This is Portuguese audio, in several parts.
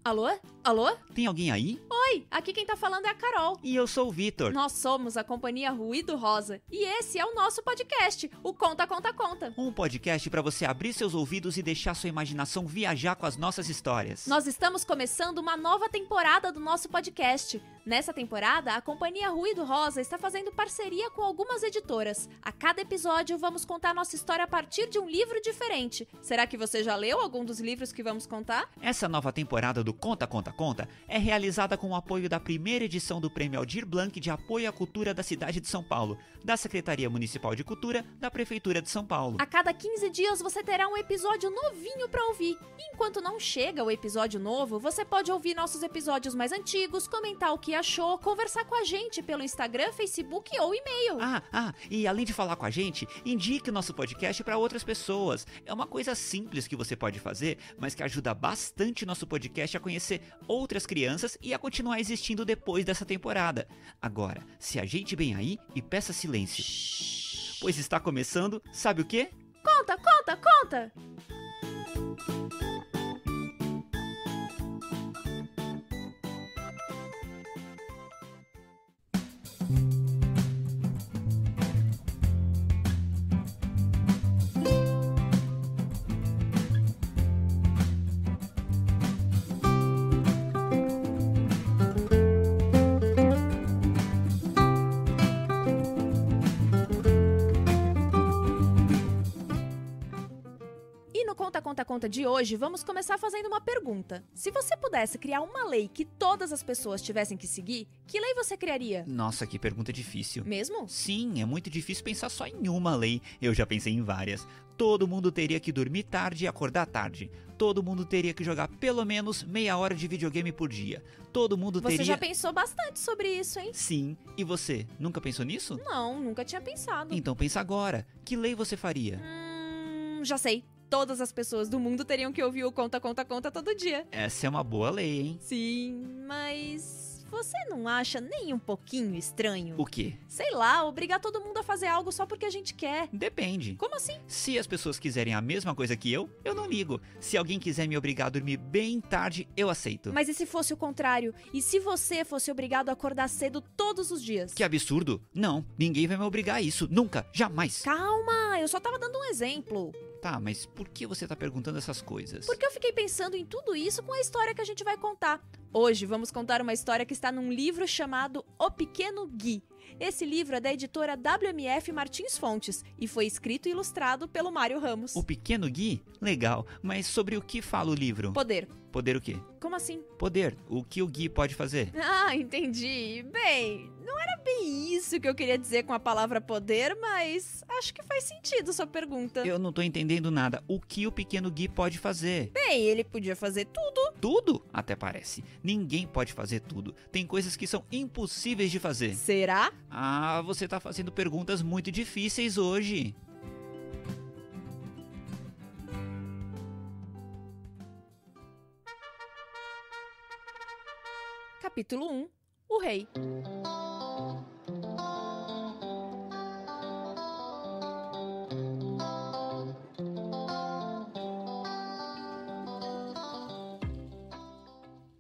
Alô? Alô? Tem alguém aí? Oi, aqui quem tá falando é a Carol. E eu sou o Vitor. Nós somos a Companhia Ruído Rosa e esse é o nosso podcast, o Conta, Conta, Conta. Um podcast para você abrir seus ouvidos e deixar sua imaginação viajar com as nossas histórias. Nós estamos começando uma nova temporada do nosso podcast. Nessa temporada, a Companhia Ruído Rosa está fazendo parceria com algumas editoras. A cada episódio, vamos contar nossa história a partir de um livro diferente. Será que você já leu algum dos livros que vamos contar? Essa nova temporada do Conta, Conta, Conta é realizada com o apoio da primeira edição do Prêmio Aldir Blanc de Apoio à Cultura da cidade de São Paulo, da Secretaria Municipal de Cultura da Prefeitura de São Paulo. A cada 15 dias você terá um episódio novinho para ouvir. E enquanto não chega o episódio novo, você pode ouvir nossos episódios mais antigos, comentar o que achou, conversar com a gente pelo Instagram, Facebook ou e-mail. E além de falar com a gente, indique o nosso podcast para outras pessoas. É uma coisa simples que você pode fazer, mas que ajuda bastante o nosso podcast a conhecer outras crianças e a continuar existindo depois dessa temporada. Agora, se ajeite bem aí e peça silêncio. Pois está começando, sabe o quê? Conta, conta, conta! Conta de hoje, vamos começar fazendo uma pergunta. Se você pudesse criar uma lei que todas as pessoas tivessem que seguir, que lei você criaria? Nossa, que pergunta difícil. Mesmo? Sim, é muito difícil pensar só em uma lei. Eu já pensei em várias. Todo mundo teria que dormir tarde e acordar tarde. Todo mundo teria que jogar pelo menos meia hora de videogame por dia. Todo mundo teria... Você já pensou bastante sobre isso, hein? Sim. E você? Nunca pensou nisso? Não, nunca tinha pensado. Então pensa agora. Que lei você faria? Já sei. Todas as pessoas do mundo teriam que ouvir o Conta, Conta, Conta todo dia. Essa é uma boa lei, hein? Sim, mas você não acha nem um pouquinho estranho? O quê? Sei lá, obrigar todo mundo a fazer algo só porque a gente quer. Depende. Como assim? Se as pessoas quiserem a mesma coisa que eu não ligo. Se alguém quiser me obrigar a dormir bem tarde, eu aceito. Mas e se fosse o contrário? E se você fosse obrigado a acordar cedo todos os dias? Que absurdo! Não, ninguém vai me obrigar a isso. Nunca, jamais. Calma, eu só tava dando um exemplo. Tá, mas por que você tá perguntando essas coisas? Porque eu fiquei pensando em tudo isso com a história que a gente vai contar. Hoje vamos contar uma história que está num livro chamado O Pequeno Gui. Esse livro é da editora WMF Martins Fontes e foi escrito e ilustrado pelo Mário Ramos. O Pequeno Gui? Legal, mas sobre o que fala o livro? Poder. Poder o quê? Como assim? Poder. O que o Gui pode fazer? Ah, entendi. Bem, não era bem isso que eu queria dizer com a palavra poder, mas acho que faz sentido sua pergunta. Eu não tô entendendo nada. O que o Pequeno Gui pode fazer? Bem, ele podia fazer tudo. Tudo? Até parece. Ninguém pode fazer tudo. Tem coisas que são impossíveis de fazer. Será? Ah, você tá fazendo perguntas muito difíceis hoje. Capítulo 1. O Rei.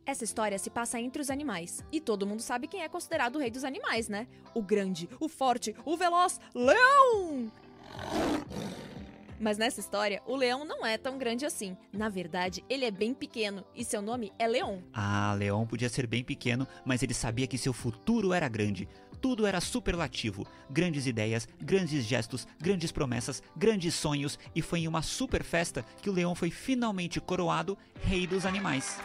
Essa história se passa entre os animais. E todo mundo sabe quem é considerado o rei dos animais, né? O grande, o forte, o veloz leão! Mas nessa história, o leão não é tão grande assim. Na verdade, ele é bem pequeno e seu nome é Leon. Ah, Leon podia ser bem pequeno, mas ele sabia que seu futuro era grande. Tudo era superlativo. Grandes ideias, grandes gestos, grandes promessas, grandes sonhos. E foi em uma super festa que o Leon foi finalmente coroado rei dos animais.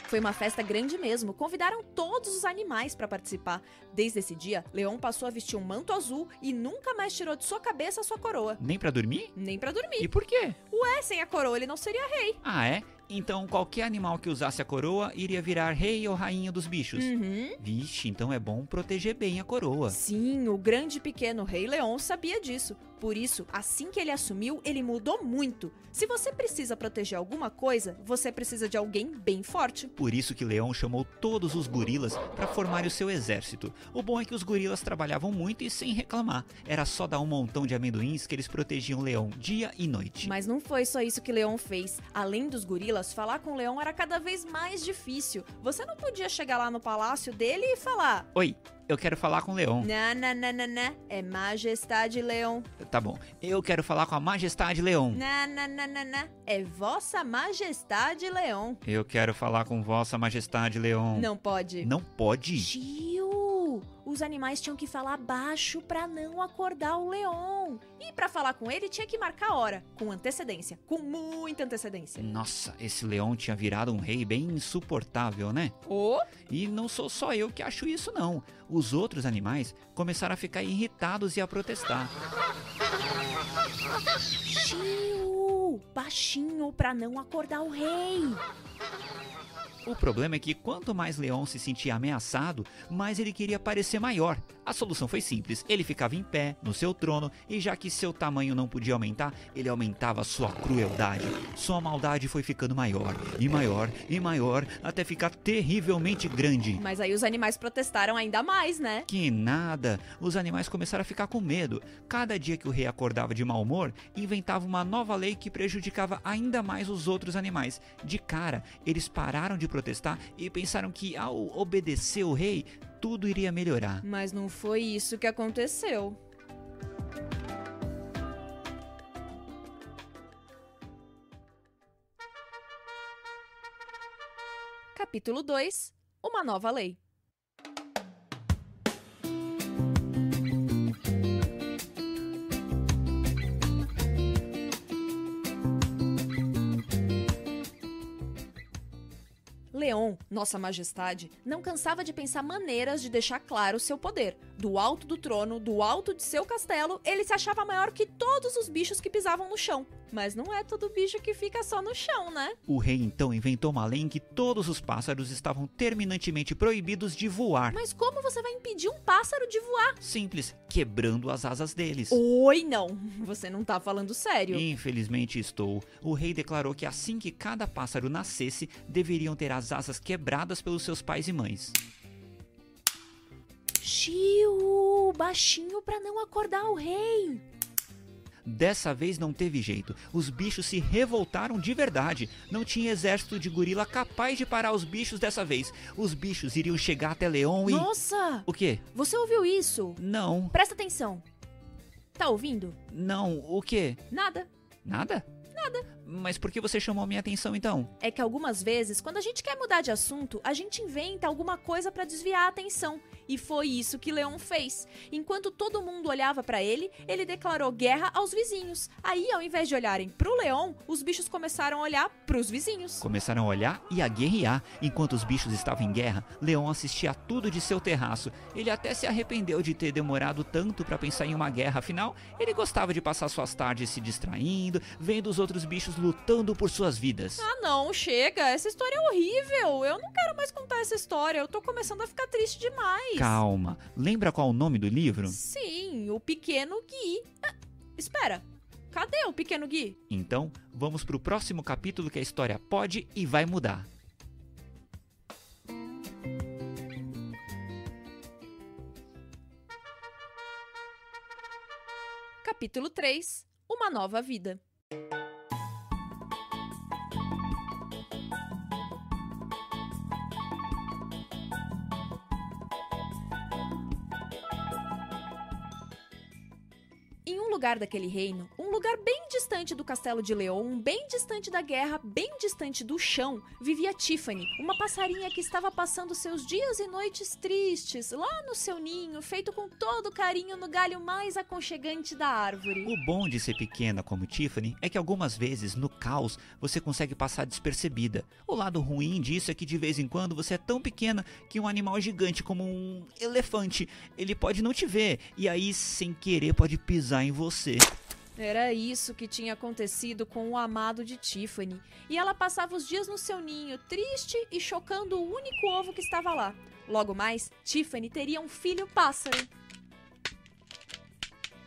Foi uma festa grande mesmo, convidaram todos os animais para participar. Desde esse dia, Leon passou a vestir um manto azul e nunca mais tirou de sua cabeça a sua coroa. Nem pra dormir? Nem pra dormir. E por quê? Ué, sem a coroa ele não seria rei. Ah, é? Então qualquer animal que usasse a coroa iria virar rei ou rainha dos bichos. Vixe, então é bom proteger bem a coroa. Sim, o grande e pequeno rei Leon sabia disso. Por isso, assim que ele assumiu, ele mudou muito. Se você precisa proteger alguma coisa, você precisa de alguém bem forte. Por isso que Leon chamou todos os gorilas para formarem o seu exército. O bom é que os gorilas trabalhavam muito e sem reclamar. Era só dar um montão de amendoins que eles protegiam Leon dia e noite. Mas não foi só isso que Leon fez. Além dos gorilas, Silas, falar com o leão era cada vez mais difícil. Você não podia chegar lá no palácio dele e falar: Oi, eu quero falar com o leão. Não. É Majestade Leão. Tá bom, eu quero falar com a Majestade Leão. Não. É Vossa Majestade Leão. Eu quero falar com Vossa Majestade Leão. Não pode. Não pode? Gil, os animais tinham que falar baixo pra não acordar o leão. E pra falar com ele tinha que marcar a hora, com antecedência, com muita antecedência. Nossa, esse leão tinha virado um rei bem insuportável, né? Oh? E não sou só eu que acho isso, não. Os outros animais começaram a ficar irritados e a protestar. Gil, baixinho pra não acordar o rei. O problema é que quanto mais Leão se sentia ameaçado, mais ele queria parecer maior. A solução foi simples, ele ficava em pé, no seu trono, e já que seu tamanho não podia aumentar, ele aumentava sua crueldade. Sua maldade foi ficando maior, e maior, e maior, até ficar terrivelmente grande. Mas aí os animais protestaram ainda mais, né? Que nada! Os animais começaram a ficar com medo. Cada dia que o rei acordava de mau humor, inventava uma nova lei que prejudicava ainda mais os outros animais. De cara, eles pararam de protestar e pensaram que ao obedecer o rei, tudo iria melhorar. Mas não foi isso que aconteceu. Capítulo 2. Uma nova lei. Leon, Nossa Majestade, não cansava de pensar maneiras de deixar claro seu poder. Do alto do trono, do alto de seu castelo, ele se achava maior que todos os bichos que pisavam no chão. Mas não é todo bicho que fica só no chão, né? O rei então inventou uma lei em que todos os pássaros estavam terminantemente proibidos de voar. Mas como você vai impedir um pássaro de voar? Simples, quebrando as asas deles. Oi, não. Você não tá falando sério. Infelizmente estou. O rei declarou que assim que cada pássaro nascesse, deveriam ter as asas quebradas pelos seus pais e mães. Gil, baixinho pra não acordar o rei. Dessa vez não teve jeito. Os bichos se revoltaram de verdade. Não tinha exército de gorila capaz de parar os bichos dessa vez. Os bichos iriam chegar até Leão e... Nossa! O quê? Você ouviu isso? Não. Presta atenção. Tá ouvindo? Não. O quê? Nada. Nada? Nada. Mas por que você chamou minha atenção então? É que algumas vezes, quando a gente quer mudar de assunto, a gente inventa alguma coisa pra desviar a atenção. E foi isso que Leon fez. Enquanto todo mundo olhava pra ele, ele declarou guerra aos vizinhos. Aí, ao invés de olharem pro Leon, os bichos começaram a olhar pros vizinhos. Começaram a olhar e a guerrear. Enquanto os bichos estavam em guerra, Leon assistia a tudo de seu terraço. Ele até se arrependeu de ter demorado tanto pra pensar em uma guerra, afinal, ele gostava de passar suas tardes se distraindo, vendo os outros bichos lutando por suas vidas. Ah não, chega, essa história é horrível. Eu não quero mais contar essa história, eu tô começando a ficar triste demais. Calma, lembra qual o nome do livro? Sim, O Pequeno Gui. Espera, cadê o Pequeno Gui? Então, vamos pro próximo capítulo que a história pode e vai mudar. Capítulo 3. Uma nova vida. Em um lugar daquele reino, um lugar bem distante do castelo de Leon, bem distante da guerra, bem distante do chão, vivia Tiffany, uma passarinha que estava passando seus dias e noites tristes, lá no seu ninho, feito com todo carinho no galho mais aconchegante da árvore. O bom de ser pequena como Tiffany é que algumas vezes, no caos, você consegue passar despercebida. O lado ruim disso é que de vez em quando você é tão pequena que um animal gigante como um elefante, ele pode não te ver e aí, sem querer, pode pisar em você. Era isso que tinha acontecido com o amado de Tiffany, e ela passava os dias no seu ninho, triste e chocando o único ovo que estava lá. Logo mais, Tiffany teria um filho pássaro.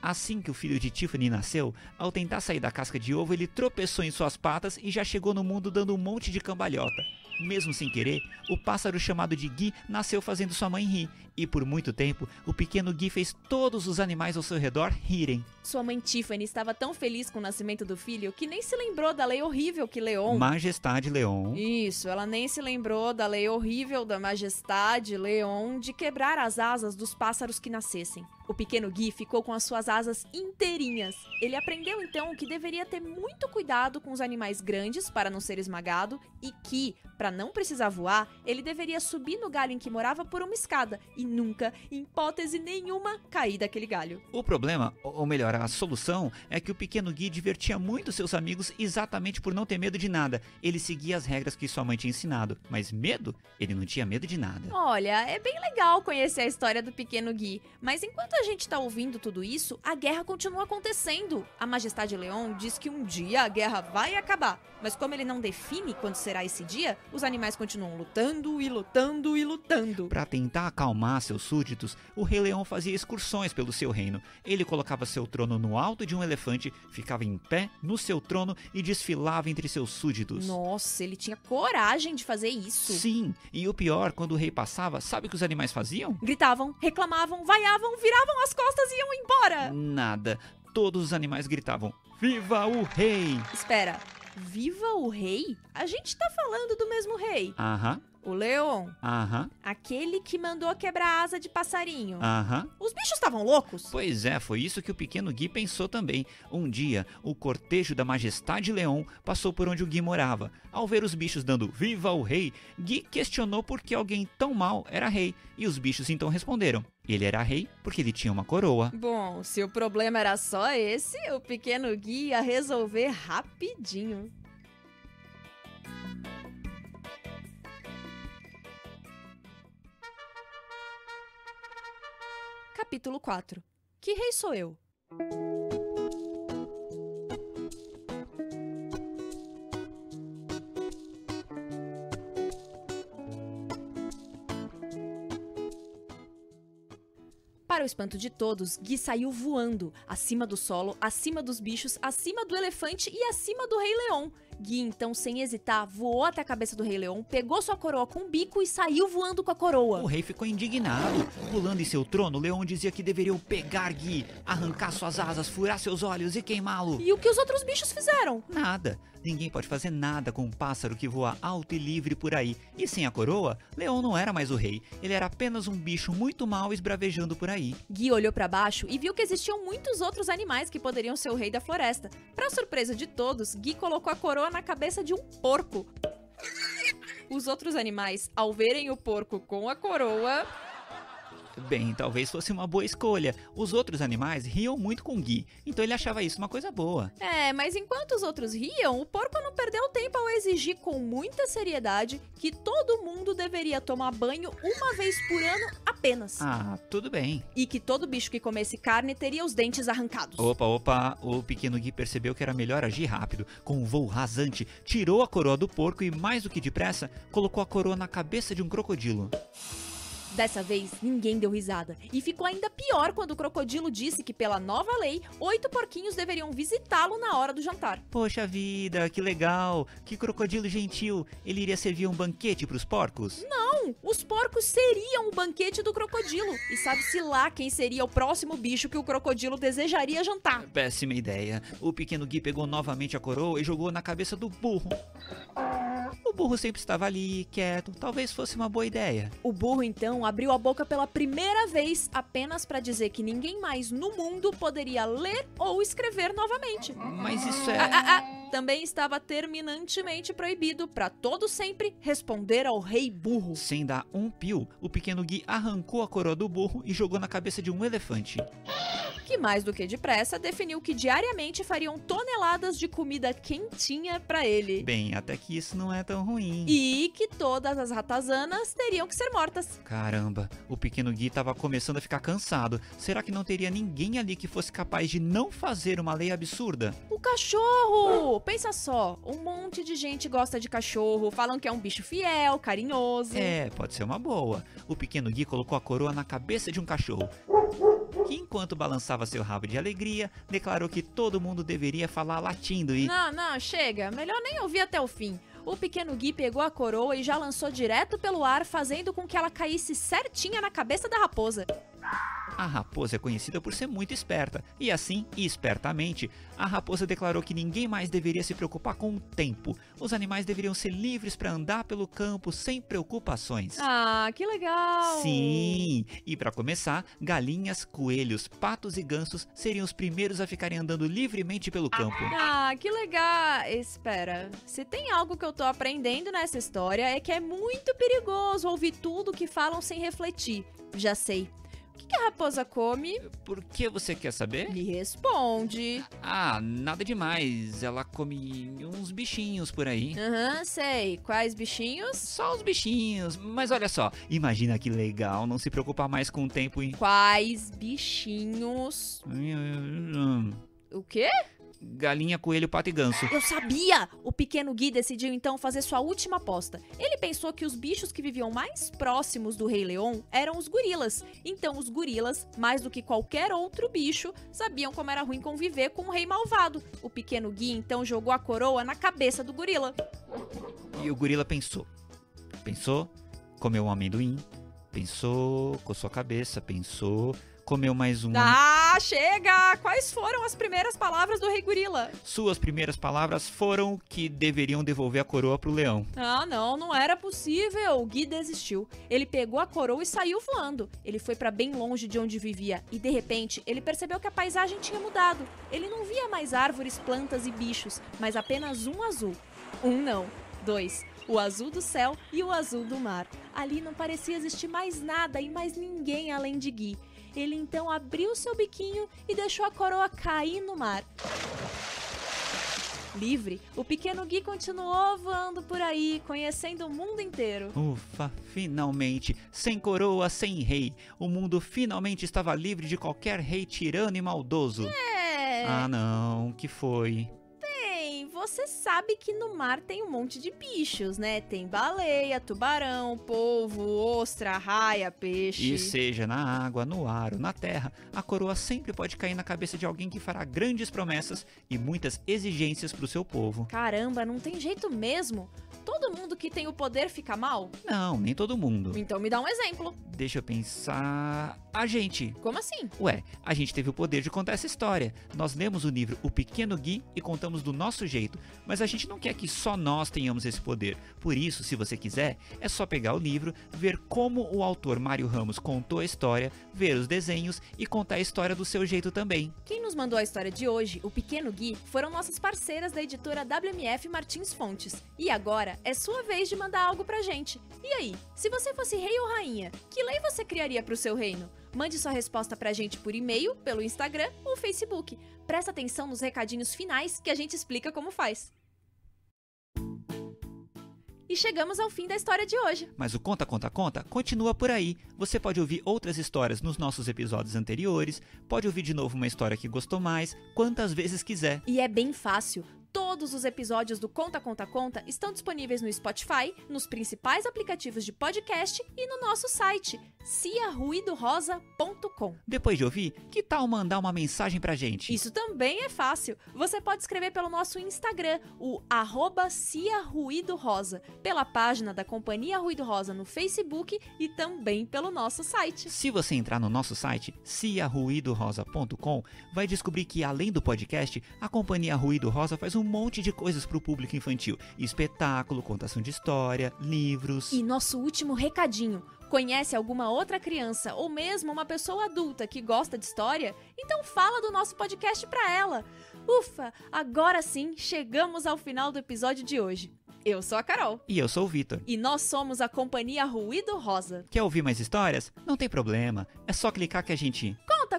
Assim que o filho de Tiffany nasceu, ao tentar sair da casca de ovo, ele tropeçou em suas patas e já chegou no mundo dando um monte de cambalhota. Mesmo sem querer, o pássaro chamado de Guy nasceu fazendo sua mãe rir, e por muito tempo, o pequeno Guy fez todos os animais ao seu redor rirem. Sua mãe Tiffany estava tão feliz com o nascimento do filho que nem se lembrou da lei horrível que Leon... Majestade Leon. Isso, ela nem se lembrou da lei horrível da Majestade Leon de quebrar as asas dos pássaros que nascessem. O pequeno Guy ficou com as suas asas inteirinhas. Ele aprendeu então que deveria ter muito cuidado com os animais grandes para não ser esmagado e que, para não precisar voar, ele deveria subir no galho em que morava por uma escada e nunca, em hipótese nenhuma, cair daquele galho. O problema, ou melhor, a solução, é que o pequeno Guy divertia muito seus amigos exatamente por não ter medo de nada. Ele seguia as regras que sua mãe tinha ensinado, mas medo? Ele não tinha medo de nada. Olha, é bem legal conhecer a história do pequeno Guy, mas enquanto a gente tá ouvindo tudo isso, a guerra continua acontecendo. A Majestade Leon diz que um dia a guerra vai acabar, mas como ele não define quando será esse dia, os animais continuam lutando e lutando e lutando. Para tentar acalmar seus súditos, o Rei Leão fazia excursões pelo seu reino. Ele colocava seu trono no alto de um elefante, ficava em pé no seu trono e desfilava entre seus súditos. Nossa, ele tinha coragem de fazer isso. Sim, e o pior, quando o rei passava, sabe o que os animais faziam? Gritavam, reclamavam, vaiavam, viravam as costas e iam embora. Nada. Todos os animais gritavam: Viva o rei! Espera, viva o rei? A gente tá falando do mesmo rei. Aham. O Leon. Aham. Aquele que mandou quebrar a asa de passarinho. Aham. Os bichos estavam loucos? Pois é, foi isso que o pequeno Guy pensou também. Um dia, o cortejo da Majestade Leon passou por onde o Guy morava. Ao ver os bichos dando Viva o Rei, Guy questionou por que alguém tão mau era rei. E os bichos então responderam: ele era rei porque ele tinha uma coroa. Bom, se o problema era só esse, o pequeno Guy ia resolver rapidinho. Capítulo 4. Que rei sou eu? Para o espanto de todos, Guy saiu voando, acima do solo, acima dos bichos, acima do elefante e acima do Rei Leão. Guy, então, sem hesitar, voou até a cabeça do Rei Leão, pegou sua coroa com o bico e saiu voando com a coroa. O rei ficou indignado. Pulando em seu trono, Leão dizia que deveriam pegar Guy, arrancar suas asas, furar seus olhos e queimá-lo. E o que os outros bichos fizeram? Nada. Ninguém pode fazer nada com um pássaro que voa alto e livre por aí. E sem a coroa, Leão não era mais o rei. Ele era apenas um bicho muito mau esbravejando por aí. Guy olhou para baixo e viu que existiam muitos outros animais que poderiam ser o rei da floresta. Para surpresa de todos, Guy colocou a coroa na cabeça de um porco. Os outros animais, ao verem o porco com a coroa... Bem, talvez fosse uma boa escolha. Os outros animais riam muito com Guy, então ele achava isso uma coisa boa. É, mas enquanto os outros riam, o porco não perdeu tempo ao exigir com muita seriedade que todo mundo deveria tomar banho uma vez por ano apenas. Ah, tudo bem. E que todo bicho que comesse carne teria os dentes arrancados. Opa, o pequeno Guy percebeu que era melhor agir rápido. Com um voo rasante, tirou a coroa do porco e, mais do que depressa, colocou a coroa na cabeça de um crocodilo. Dessa vez, ninguém deu risada. E ficou ainda pior quando o crocodilo disse que, pela nova lei, 8 porquinhos deveriam visitá-lo na hora do jantar. Poxa vida, que legal! Que crocodilo gentil! Ele iria servir um banquete para os porcos? Não! Os porcos seriam o banquete do crocodilo. E sabe-se lá quem seria o próximo bicho que o crocodilo desejaria jantar. Péssima ideia. O pequeno Guy pegou novamente a coroa e jogou na cabeça do burro. O burro sempre estava ali, quieto. Talvez fosse uma boa ideia. O burro, então, abriu a boca pela primeira vez apenas para dizer que ninguém mais no mundo poderia ler ou escrever novamente. Mas isso é... Também estava terminantemente proibido para todo sempre responder ao rei burro. Sem dar um pio, o pequeno Guy arrancou a coroa do burro e jogou na cabeça de um elefante. Que mais do que depressa definiu que diariamente fariam toneladas de comida quentinha para ele. Bem, até que isso não é tão ruim. E que todas as ratazanas teriam que ser mortas. Caramba, o pequeno Guy estava começando a ficar cansado. Será que não teria ninguém ali que fosse capaz de não fazer uma lei absurda? O cachorro! Pensa só, um monte de gente gosta de cachorro, falam que é um bicho fiel, carinhoso. É, pode ser uma boa. O pequeno Guy colocou a coroa na cabeça de um cachorro. que enquanto balançava seu rabo de alegria, declarou que todo mundo deveria falar latindo e... Não, chega. Melhor nem ouvir até o fim. O pequeno Gui pegou a coroa e já lançou direto pelo ar, fazendo com que ela caísse certinha na cabeça da raposa. A raposa é conhecida por ser muito esperta, e assim, espertamente, a raposa declarou que ninguém mais deveria se preocupar com o tempo. Os animais deveriam ser livres para andar pelo campo sem preocupações. Ah, que legal! Sim! E para começar, galinhas, coelhos, patos e gansos seriam os primeiros a ficarem andando livremente pelo campo. Ah, que legal! Espera, se tem algo que eu tô aprendendo nessa história é que é muito perigoso ouvir tudo que falam sem refletir. Já sei. O que a raposa come? Por que você quer saber? Me responde. Ah, nada demais. Ela come uns bichinhos por aí. Sei. Quais bichinhos? Só os bichinhos. Mas olha só, imagina que legal não se preocupar mais com o tempo e... Quais bichinhos? O quê? Galinha, coelho, pato e ganso. Eu sabia! O pequeno Gui decidiu então fazer sua última aposta. Ele pensou que os bichos que viviam mais próximos do Rei Leão eram os gorilas. Então os gorilas, mais do que qualquer outro bicho, sabiam como era ruim conviver com o rei malvado. O pequeno Gui então jogou a coroa na cabeça do gorila. E o gorila pensou. Pensou, comeu um amendoim. Pensou, coçou a cabeça, pensou... Comeu mais um. Ah, chega! Quais foram as primeiras palavras do rei gorila? Suas primeiras palavras foram que deveriam devolver a coroa pro leão. Ah, não era possível. O Gui desistiu. Ele pegou a coroa e saiu voando. Ele foi pra bem longe de onde vivia e, de repente, ele percebeu que a paisagem tinha mudado. Ele não via mais árvores, plantas e bichos, mas apenas um azul. Não, 2. O azul do céu e o azul do mar. Ali não parecia existir mais nada e mais ninguém além de Gui. Ele então abriu seu biquinho e deixou a coroa cair no mar. Livre, o pequeno Gui continuou voando por aí, conhecendo o mundo inteiro. Ufa, finalmente, sem coroa, sem rei. O mundo finalmente estava livre de qualquer rei tirano e maldoso. Ah não, que foi? Você sabe que no mar tem um monte de bichos, né? Tem baleia, tubarão, polvo, ostra, raia, peixe. E seja na água, no ar ou na terra, a coroa sempre pode cair na cabeça de alguém que fará grandes promessas e muitas exigências pro seu povo. Caramba, não tem jeito mesmo? Todo mundo que tem o poder fica mal? Não, nem todo mundo. Então me dá um exemplo. Deixa eu pensar... A gente. Como assim? Ué, a gente teve o poder de contar essa história. Nós lemos o livro O Pequeno Gui e contamos do nosso jeito, mas a gente não quer que só nós tenhamos esse poder. Por isso, se você quiser, é só pegar o livro, ver como o autor Mário Ramos contou a história, ver os desenhos e contar a história do seu jeito também. Quem nos mandou a história de hoje, o Pequeno Gui, foram nossas parceiras da editora WMF Martins Fontes. E agora é sua vez de mandar algo pra gente. E aí, se você fosse rei ou rainha, que lei você criaria pro seu reino? Mande sua resposta pra gente por e-mail, pelo Instagram ou Facebook. Presta atenção nos recadinhos finais que a gente explica como faz. E chegamos ao fim da história de hoje. Mas o Conta continua por aí. Você pode ouvir outras histórias nos nossos episódios anteriores, pode ouvir de novo uma história que gostou mais, quantas vezes quiser. E é bem fácil. Todos os episódios do Conta estão disponíveis no Spotify, nos principais aplicativos de podcast e no nosso site, ciaruidorosa.com. Depois de ouvir, que tal mandar uma mensagem pra gente? Isso também é fácil. Você pode escrever pelo nosso Instagram, o @ciaruidorosa, pela página da Companhia Ruído Rosa no Facebook e também pelo nosso site. Se você entrar no nosso site, ciaruidorosa.com, vai descobrir que além do podcast, a Companhia Ruído Rosa faz um monte de coisas para o público infantil. Espetáculo, contação de história, livros... E nosso último recadinho. Conhece alguma outra criança ou mesmo uma pessoa adulta que gosta de história? Então fala do nosso podcast para ela. Ufa, agora sim chegamos ao final do episódio de hoje. Eu sou a Carol. E eu sou o Vitor. E nós somos a Companhia Ruído Rosa. Quer ouvir mais histórias? Não tem problema. É só clicar que a gente... Conta!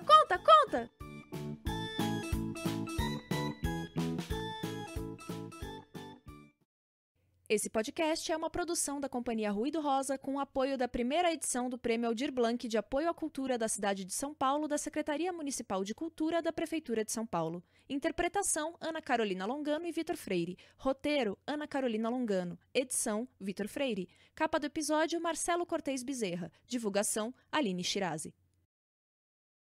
Esse podcast é uma produção da Companhia Ruído Rosa com o apoio da primeira edição do Prêmio Aldir Blanc de Apoio à Cultura da cidade de São Paulo da Secretaria Municipal de Cultura da Prefeitura de São Paulo. Interpretação, Ana Carolina Longano e Vitor Freire. Roteiro, Ana Carolina Longano. Edição, Vitor Freire. Capa do episódio, Marcelo Cortez Bezerra. Divulgação, Aline Shirazi.